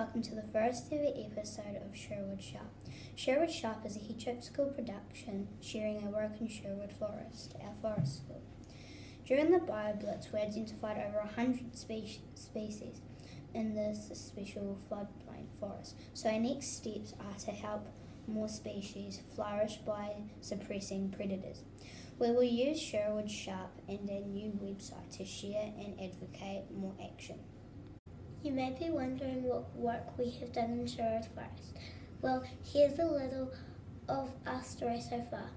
welcome to the first ever episode of Sherwood Sharp. Sherwood Sharp is a Hedgehope School production sharing our work in Sherwood Forest, our forest school. During the Bio Blitz, we identified over 100 species in this special floodplain forest. So our next steps are to help more species flourish by suppressing predators. We will use Sherwood Sharp and our new website to share and advocate more action. You may be wondering what work we have done in Sherwood Forest. Well, here's a little of our story so far.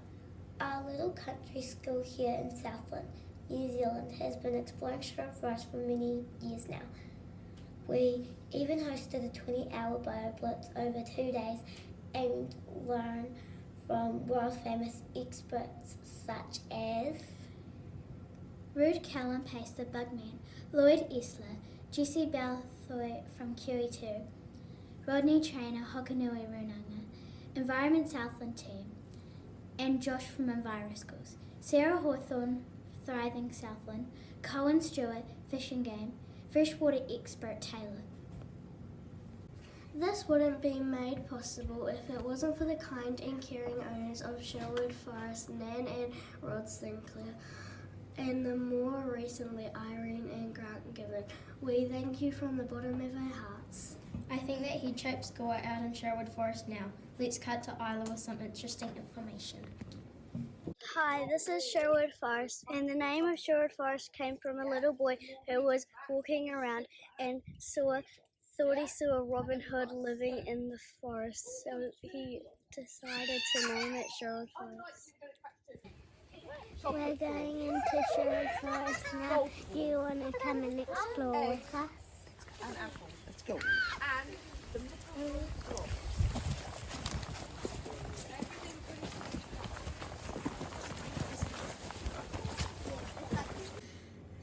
Our little country school here in Southland, New Zealand, has been exploring Sherwood Forest for many years now. We even hosted a 20-hour bio blitz over 2 days and learned from world-famous experts such as Rude Callan Pace the Bugman, Lloyd Esler, Jesse Balthoy from QE2, Rodney Trainer, Hokanui Runanga, Environment Southland team, and Josh from Enviro Schools, Sarah Hawthorne, Thriving Southland, Cohen Stewart, Fish and Game, freshwater expert Taylor. This wouldn't be made possible if it wasn't for the kind and caring owners of Sherwood Forest, Nan and Rod Sinclair, and the more recently Irene and Grant Given. We thank you from the bottom of our hearts. I think that Hedgehope School are out in Sherwood Forest now. Let's cut to Isla with some interesting information. Hi, this is Sherwood Forest, and the name of Sherwood Forest came from a little boy who was walking around and thought he saw Robin Hood living in the forest, so he decided to name it Sherwood Forest. We're going into Sherwood Forest now. Do you want to come and explore with us? Let's go.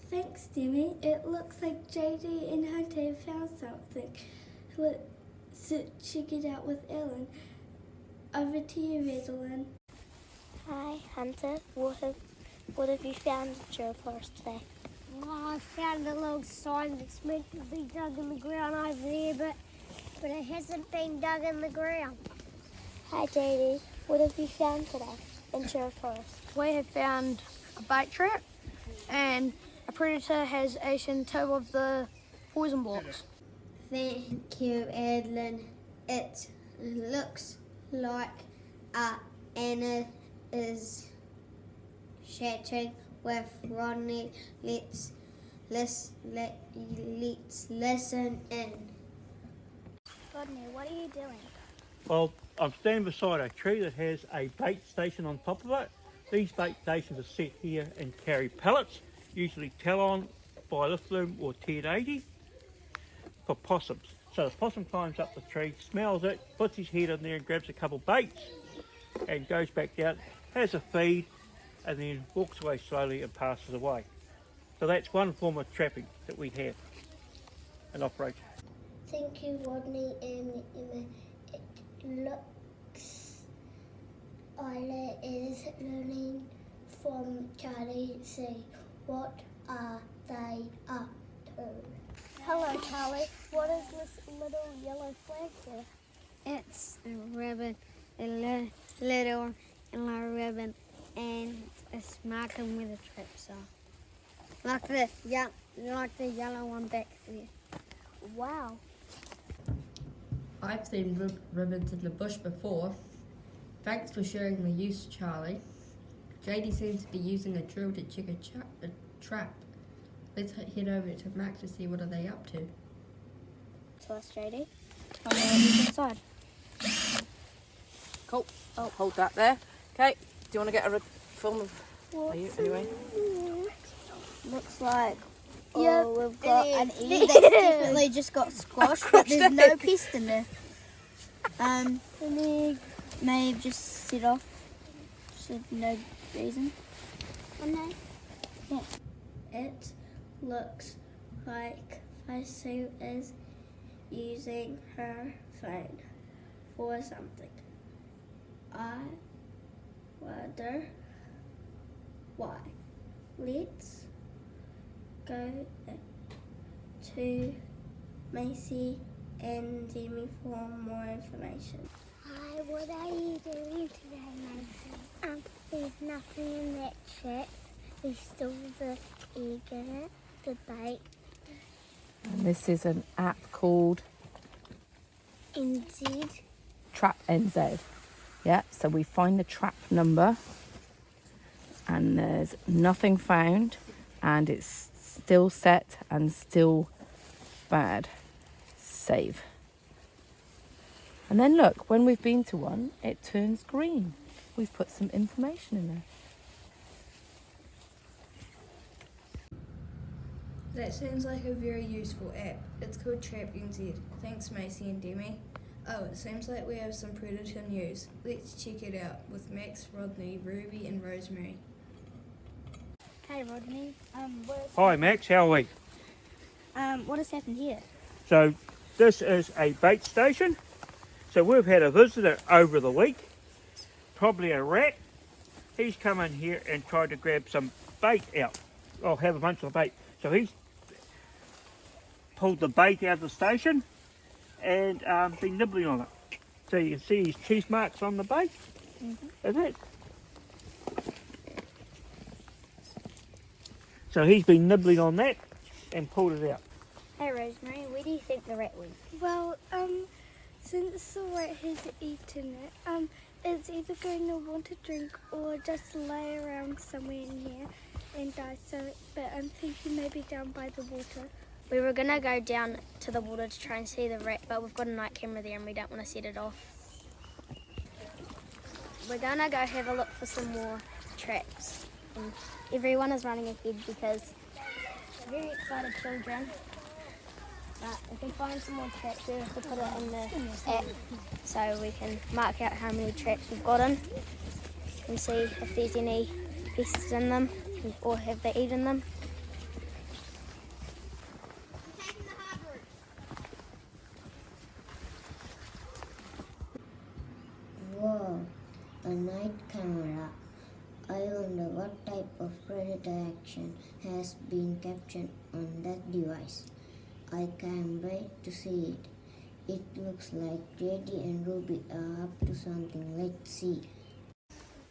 Thanks, Demi. It looks like JD and Hunter have found something. Let's check it out with Ellen. Over to you, Rosalind. Hi, Hunter. What have you found in Sherwood Forest today? Oh, I found a little sign that's meant to be dug in the ground over there, but it hasn't been dug in the ground. Hi, JD. What have you found today in Sherwood Forest? We have found a bait trap, and a predator has eaten 2 of the poison blocks. Thank you, Edlin. It looks like Anna is chatting with Rodney. Let's listen in. Rodney, what are you doing? Well, I'm standing beside a tree that has a bait station on top of it. These bait stations are set here and carry pellets, usually Talon, Bilithloom or 1080 for possums. So the possum climbs up the tree, smells it, puts his head in there and grabs a couple baits and goes back down, has a feed and then walks away slowly and passes away. So that's one form of trapping that we have in operation. Thank you, Rodney and Emma. It looks Isla is learning from Charlie C. What are they up to? Hello, Charlie. What is this little yellow flag there? It's a ribbon, a little yellow ribbon, and it's marking where the traps are. Like the yellow one back there. Wow. I've seen ribbons in the bush before. Thanks for sharing the use, Charlie. JD seems to be using a drill to check a trap. Let's head over to Max to see what are they up to. To us, JD. Tell me what's inside. Cool. Oh, hold that there. Okay. Do you want to get a film of you anyway? Looks like Yeah, we've got an egg that's definitely just got squashed, but there's no pest in there. An egg may have just set off, for no reason. Yeah. It looks like Faisal is using her phone for something. I wonder why. Let's go to Macy and Demi for more information. Hi, what are you doing today, Mason? There's nothing in that trap. There's still the egg in it, the bait. And this is an app called NZ. Trap NZ. Yeah, so we find the trap number and there's nothing found and it's still set and still bad. Save. And then look, when we've been to one, it turns green. We've put some information in there. That seems like a very useful app. It's called Trap NZ. Thanks, Macy and Demi. Oh, it seems like we have some predator news. Let's check it out with Max, Rodney, Ruby and Rosemary. Hey Rodney, Hi Max, how are we? what has happened here? So this is a bait station. So we've had a visitor over the week, probably a rat. He's come in here and tried to grab some bait out. Oh, have a bunch of bait. So he's pulled the bait out of the station and been nibbling on it. So you can see his teeth marks on the bait. That's it. So he's been nibbling on that and pulled it out. Hey Rosemary, where do you think the rat went? Well, since the rat has eaten it, it's either going to want a drink or just lay around somewhere in here and die. But I'm thinking maybe down by the water. We were gonna go down to the water to try and see the rat, but we've got a night camera there and we don't want to set it off. We're gonna go have a look for some more traps. And everyone is running ahead because very excited children. But if we find some more traps, we have to put it in the app so we can mark out how many traps we've got in and see if there's any pests in them or have they eaten them. Wow, a night camera. I wonder what type of predator action has been captured on that device. I can't wait to see it. It looks like JD and Ruby are up to something. Let's see.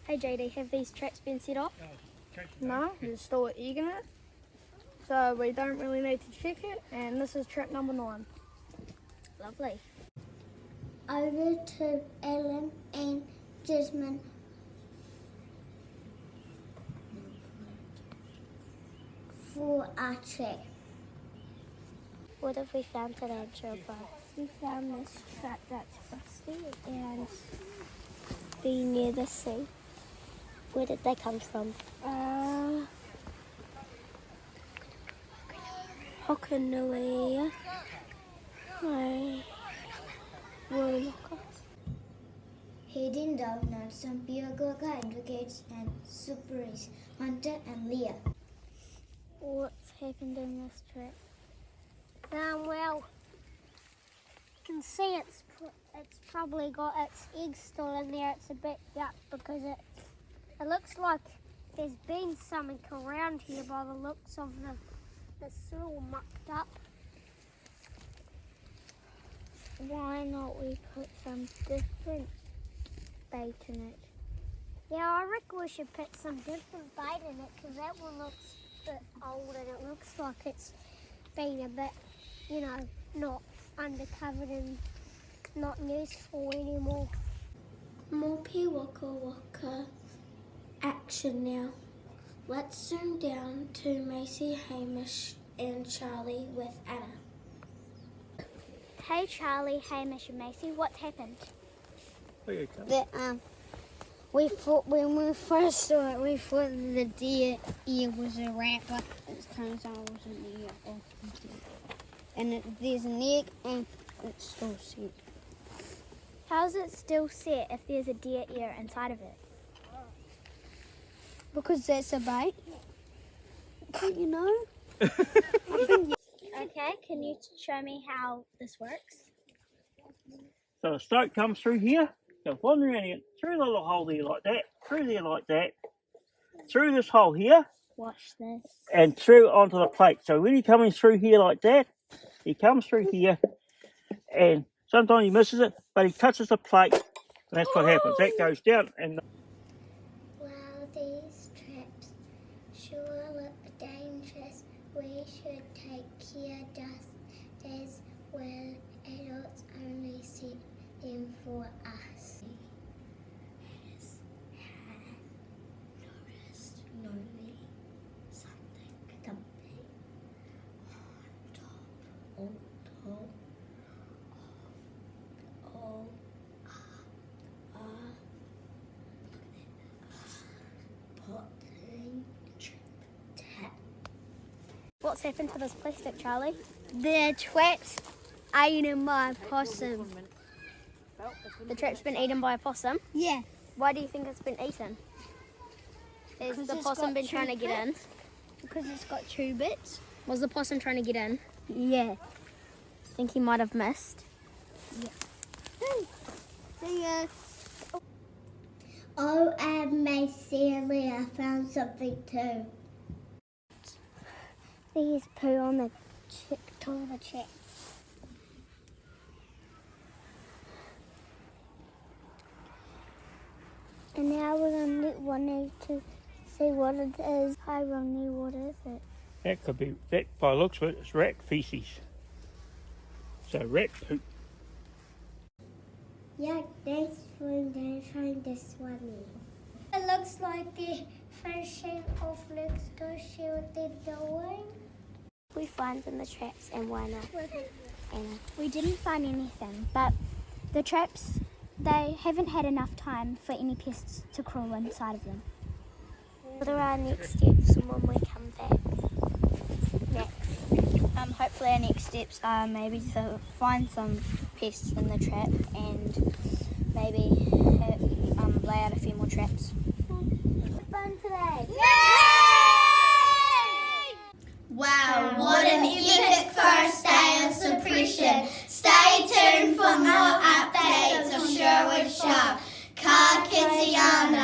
Hey JD, have these traps been set off? No, there's still an egg in it, so we don't really need to check it, and this is trap number 9. Lovely. Over to Ellen and Jasmine. For our trap. What have we found today, Sherwood? We found this trap that's rusty and being near the sea. Where did they come from? Hokanui. Heading down are some pure Gurkha advocates and superiors, Hunter and Leah. What's happened in this trap? Well, you can see it's probably got its eggs still in there. It's a bit yuck because it looks like there's been something around here by the looks of it's all mucked up. Why not we put some different bait in it? Yeah, I reckon we should put some different bait in it because that one looks a bit old and it looks like it's been a bit, not undercovered and not useful anymore. Mopi Waka Waka action now. Let's zoom down to Macy, Hamish and Charlie with Anna. Hey Charlie, Hamish and Macy, what's happened? We thought when we first saw it, we thought the deer ear was a rat, but it turns out it wasn't the ear. And there's an egg and it's still set. How's it still set if there's a deer ear inside of it? Because that's a bait. Okay, can you show me how this works? So the stoke comes through here, goes wandering around here, through the little hole there like that, through there like that, through this hole here, Watch this. and through onto the plate. So when he comes through here like that, he comes through here and sometimes he misses it, but he touches the plate, and that's what happens. That goes down, and Wow, these traps sure look dangerous. We should take care just as well. Adults only set them for us. Has noticed lonely something on top of potting tap. What's happened to this plastic, Charlie? The trap's eaten by a possum. The trap's been eaten by a possum? Yeah. Why do you think it's been eaten? Has the possum been trying to get in? Because it's got 2 bits. Was the possum trying to get in? Yeah. Think he might have missed. See ya. Oh, and my Sally, I found something too. There's poo on the top of the trap. And now we're going to need to see what it is. Hi, Romney, what is it? that could be, that by the looks of it, it's rat feces. So rat poop. Yeah, thanks for identifying this one. It looks like they're finishing off. Let's go see what they're doing. We find in the traps and why not? And we didn't find anything, but the traps, they haven't had enough time for any pests to crawl inside of them. What are our next steps when we come back? Next. Hopefully our next steps are maybe to find some pests in the trap and maybe lay out a few more traps. Fun today. Wow, what an epic first day of suppression. Stay tuned for more updates of Sherwood Sharp. Ka kite ana.